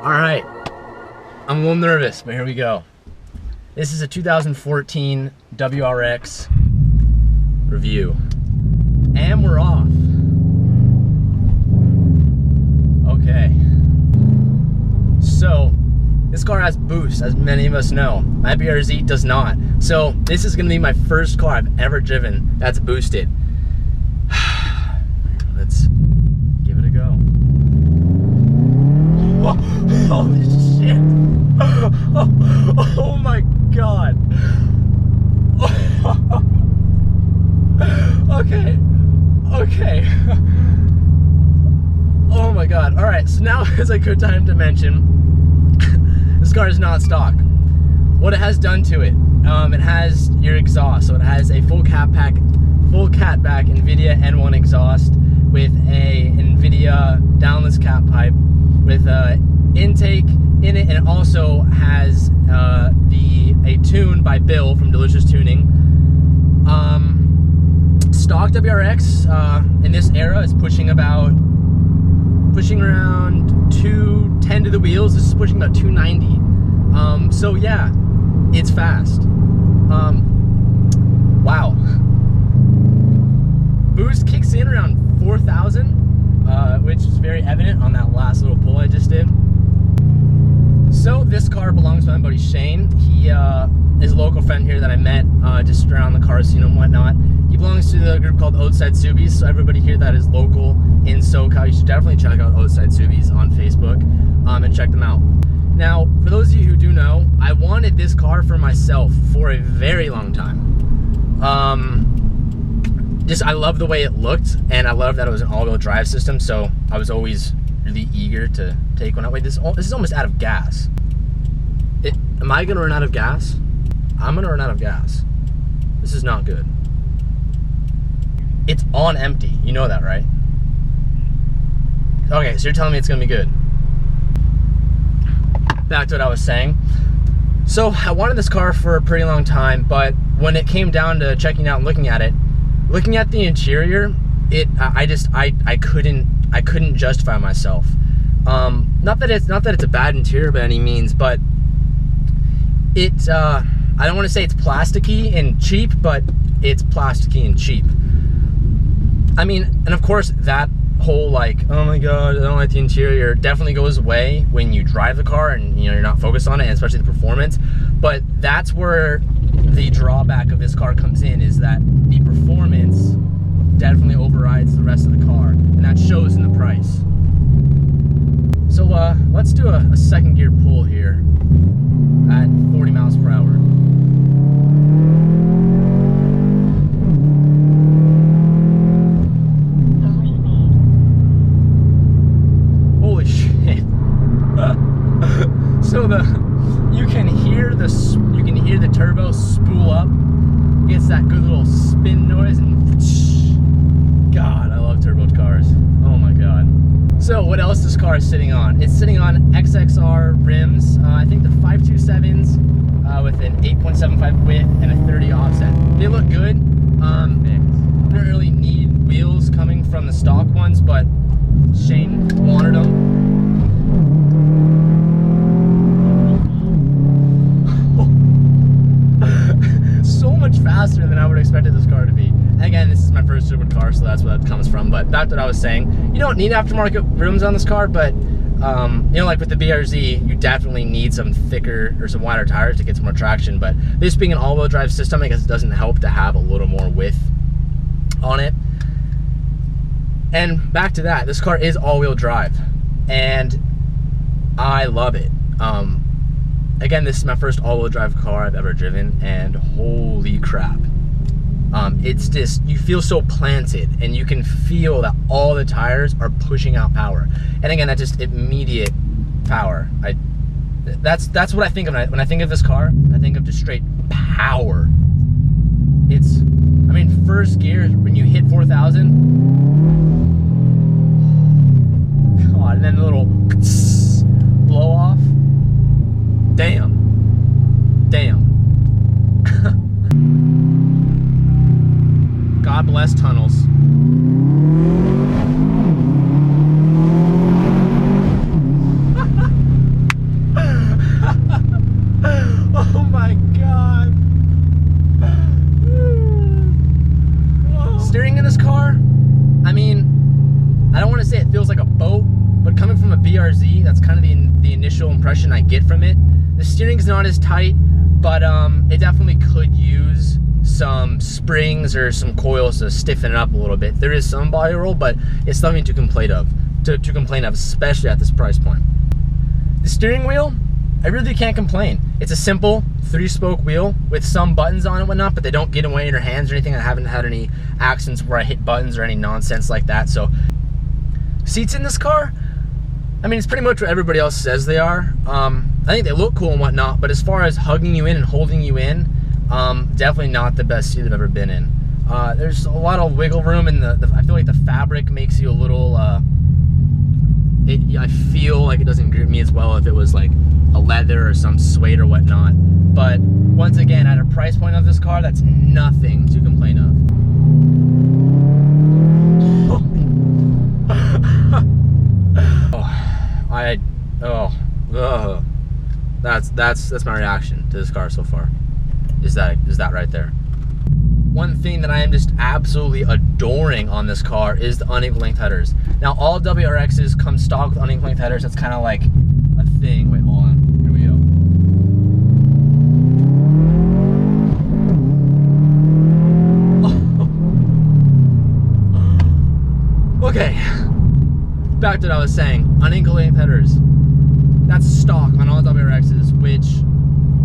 All right, I'm a little nervous, but here we go. This is a 2014 WRX review, and we're off. Okay, so this car has boost, as many of us know. My BRZ does not. So this is gonna be my first car I've ever driven that's boosted. Let's give it a go. Holy shit! Oh my god! Okay. Oh my god. Alright, so now is a good time to mention this car is not stock. What it has done to it, it has your exhaust. So it has a full catback NVIDIA N1 exhaust with a NVIDIA downless cat pipe with intake in it, and it also has a tune by Bill from Delicious Tuning. Stock WRX in this era is pushing around 210 to the wheels. This is pushing about 290. So yeah, it's fast. Wow. Boost kicks in around 4,000, which is very evident on that last little pull I just did. So this car belongs to my buddy Shane. He is a local friend here that I met just around the car scene and whatnot. He belongs to the group called Outside Subies, so everybody here that is local in SoCal, you should definitely check out Outside Subies on Facebook and check them out. Now, for those of you who do know, I wanted this car for myself for a very long time. I love the way it looked, and I love that it was an all-wheel drive system, so I was always really eager to take one out. Wait, this is almost out of gas. Am I gonna run out of gas? I'm gonna run out of gas. This is not good. It's on empty. You know that, right? Okay, so you're telling me it's gonna be good. Back to what I was saying. So I wanted this car for a pretty long time, but when it came down to checking out and looking at it, looking at the interior, I couldn't justify myself. Not that it's a bad interior by any means, but it's I don't want to say it's plasticky and cheap, but it's plasticky and cheap. I mean, and of course that whole like, oh my god, I don't like the interior, definitely goes away when you drive the car and you're not focused on it, and especially the performance. But that's where the drawback of this car comes in, is that the performance definitely overrides the rest of the car, and that shows in the price. So let's do a second gear pull here at 40 miles per hour. Holy shit. So you can hear the turbo spool up. It gets that good little spin noise, and God, I love turbo cars. Oh my god. So what else this car is sitting on? It's sitting on XXR rims. I think they're 527s with an 8.75 width and a 30 offset. They look good. I don't really need wheels coming from the stock ones, but Shane wanted them. So much faster than I would have expected this car to be. Again, this is my first supercar, so that's where that comes from. But back to what I was saying, you don't need aftermarket rims on this car, but like with the BRZ, you definitely need some thicker or some wider tires to get some more traction. But this being an all-wheel drive system, I guess it doesn't help to have a little more width on it. And back to that, this car is all-wheel drive, and I love it. Again, this is my first all-wheel drive car I've ever driven, and holy crap. It's just, you feel so planted, and you can feel that all the tires are pushing out power. And again, that's just immediate power. That's what I think of when I think of this car. I think of just straight power. It's, I mean, first gear, when you hit 4,000, God, and then the little blow off. Damn. God bless tunnels. I don't want to say it feels like a boat, but coming from a BRZ, that's kind of the initial impression I get from it. The steering's not as tight, but it definitely could use some springs or some coils to stiffen it up a little bit. There is some body roll, but it's nothing to complain of, especially at this price point. The steering wheel, I really can't complain. It's a simple 3-spoke wheel with some buttons on it and whatnot, but they don't get away in your hands or anything. I haven't had any accidents where I hit buttons or any nonsense like that. So seats in this car, I mean, it's pretty much what everybody else says they are. I think they look cool and whatnot, but as far as hugging you in and holding you in, definitely not the best seat I've ever been in. There's a lot of wiggle room, and I feel like the fabric makes you a little, I feel like it doesn't grip me as well if it was like a leather or some suede or whatnot. But once again, at a price point of this car, that's nothing to complain of. That's my reaction to this car so far. Is that right there. One thing that I am just absolutely adoring on this car is the unequal length headers. Now, all WRXs come stock with unequal length headers. That's kind of like a thing. Wait, hold on. Here we go. Okay. Back to what I was saying. Unequal length headers. That's stock on all WRXs, which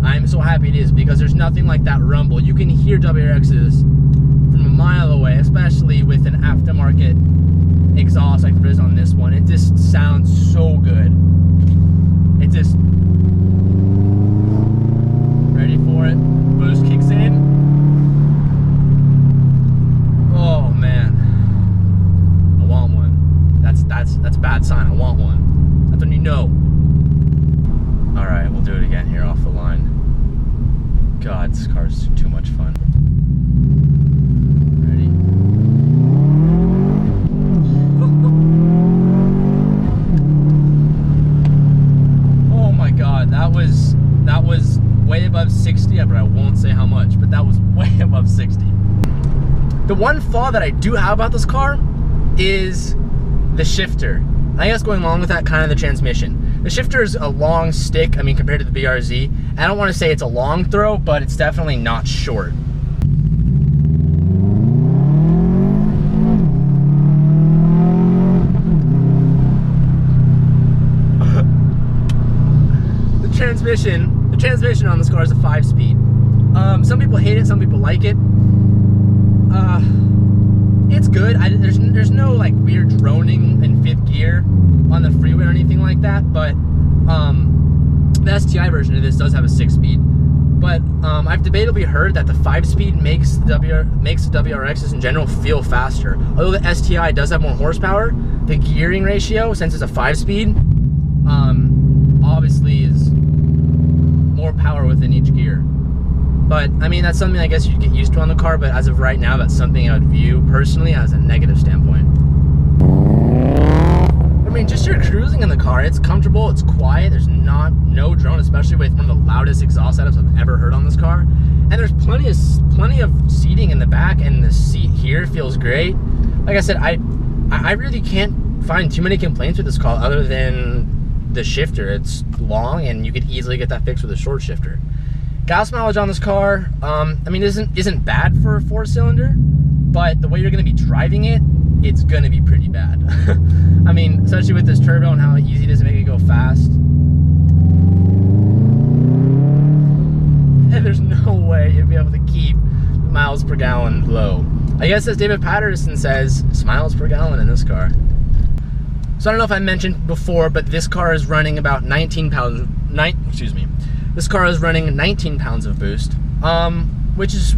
I'm so happy it is, because there's nothing like that rumble. You can hear WRXs from a mile away, especially with an aftermarket exhaust like there is on this one. It just sounds so good. It just... Ready for it? Boost kicks in. Oh man. I want one. That's a bad sign. I want one. That's when you know. Alright, we'll do it again here off the line. God, this car's too much fun. Ready? Oh my God, that was way above 60, but I won't say how much, but that was way above 60. The one flaw that I do have about this car is the shifter. I guess going along with that, kind of the transmission. The shifter is a long stick, I mean, compared to the BRZ. I don't want to say it's a long throw, but it's definitely not short. The transmission on this car is a 5-speed. Some people hate it, some people like it. It's good. There's no like weird droning in 5th gear on the freeway or anything like that, but the STI version of this does have a 6-speed. But I've debatably heard that the 5-speed makes the WRXs in general feel faster. Although the STI does have more horsepower, the gearing ratio, since it's a 5-speed, obviously is more power within each gear. But I mean, that's something I guess you get used to on the car, but as of right now, that's something I would view personally as a negative standpoint. I mean, just your cruising in the car, it's comfortable, it's quiet, there's no drone, especially with one of the loudest exhaust setups I've ever heard on this car. And there's plenty of seating in the back, and the seat here feels great. Like I said, I really can't find too many complaints with this car other than the shifter. It's long, and you could easily get that fixed with a short shifter. Gas mileage on this car, I mean, isn't bad for a 4-cylinder, but the way you're going to be driving it, it's going to be pretty bad. I mean, especially with this turbo and how easy it is to make it go fast. And there's no way you'll be able to keep the miles per gallon low. I guess as David Patterson says, it's miles per gallon in this car. So I don't know if I mentioned before, but this car is running about 19 pounds, This car is running 19 pounds of boost, which is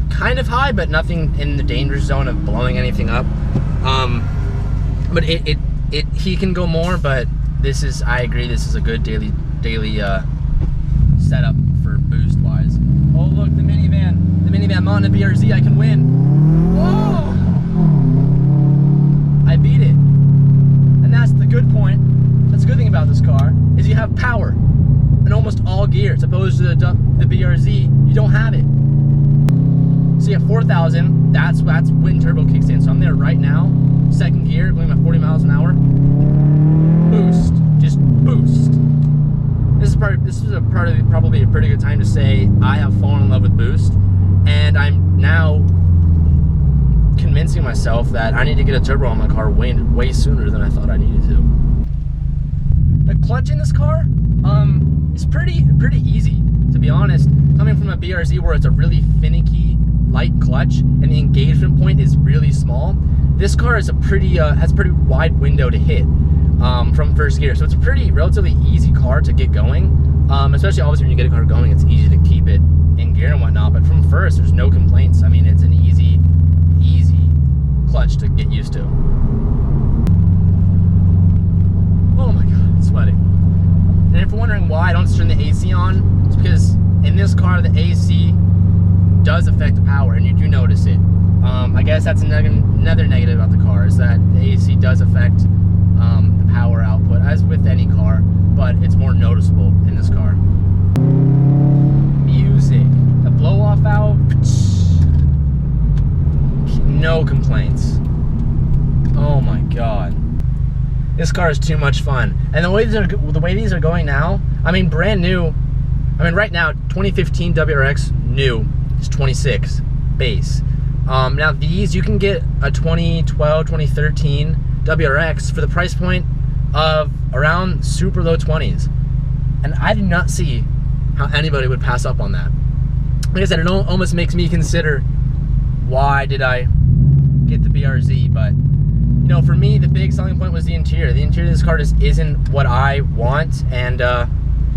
kind of high, but nothing in the danger zone of blowing anything up. But he can go more, but I agree, this is a good daily setup for boost wise. Oh look, the minivan mounted BRZ, I can win. Whoa! I beat it. And that's the good point. That's the good thing about this car, is you have power in almost all gears, opposed to the BRZ, you don't have it. So you have 4,000, that's when turbo kicks in. So I'm there right now, 2nd gear, going about 40 miles probably a pretty good time to say I have fallen in love with boost, and I'm now convincing myself that I need to get a turbo on my car way sooner than I thought I needed to. The clutch in this car is pretty easy, to be honest. Coming from a BRZ where it's a really finicky, light clutch and the engagement point is really small, this car is has a pretty wide window to hit from first gear. So it's a relatively easy car to get going, especially obviously when you get a car going, it's easy to keep it in gear and whatnot. But from first, there's no complaints. I mean, it's an easy clutch to get used to. Oh my God, it's sweating. And if you're wondering why I don't turn the AC on, it's because in this car, the AC does affect the power, and you do notice it. I guess that's another negative about the car, is that the AC does affect the power output, as with any car, but it's more noticeable in this car. Music. The blow-off valve, no complaints. Oh my God. This car is too much fun. And the way these are going now, I mean, brand new, I mean, right now, 2015 WRX new is 26 base. Now these, you can get a 2012, 2013 WRX for the price point of around super low 20s. And I do not see how anybody would pass up on that. Like I said, it almost makes me consider, why did I get the BRZ? But you know, for me, the big selling point was the interior. The interior of this car just isn't what I want, and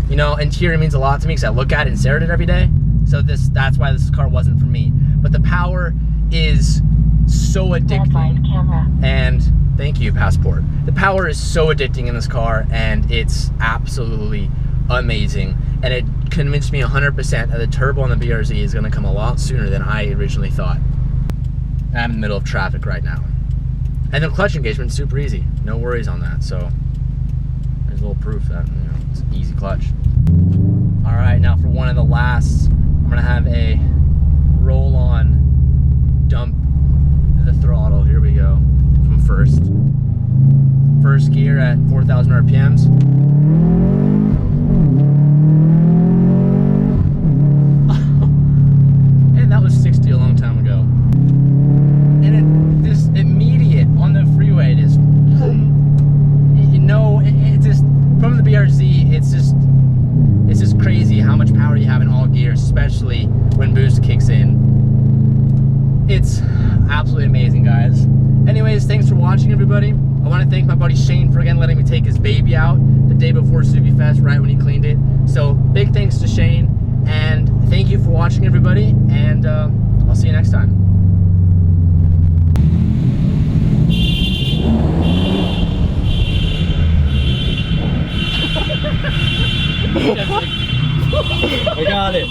you know, interior means a lot to me because I look at it and stare at it every day. So that's why this car wasn't for me. But the power is so addicting. And thank you, Passport. The power is so addicting in this car, and it's absolutely amazing. And it convinced me 100% that the turbo on the BRZ is going to come a lot sooner than I originally thought. I'm in the middle of traffic right now. And the clutch engagement is super easy. No worries on that. So there's a little proof that, you know, it's an easy clutch. All right, now for one of the lasts, I'm gonna have a roll-on dump the throttle. Here we go. From first gear at 4,000 RPMs. And that was 60 a long time ago. This immediate on the freeway, it is, you know, it just, from the BRZ, it's just crazy how much power you have in all gears, especially when boost kicks in. It's absolutely amazing, guys. Anyways, thanks for watching, everybody. I want to thank my buddy Shane for again letting me take his baby out the day before Subi Fest, right when he cleaned it. So big thanks to Shane, and thank you for watching, everybody, and I'll see you next time. I got it.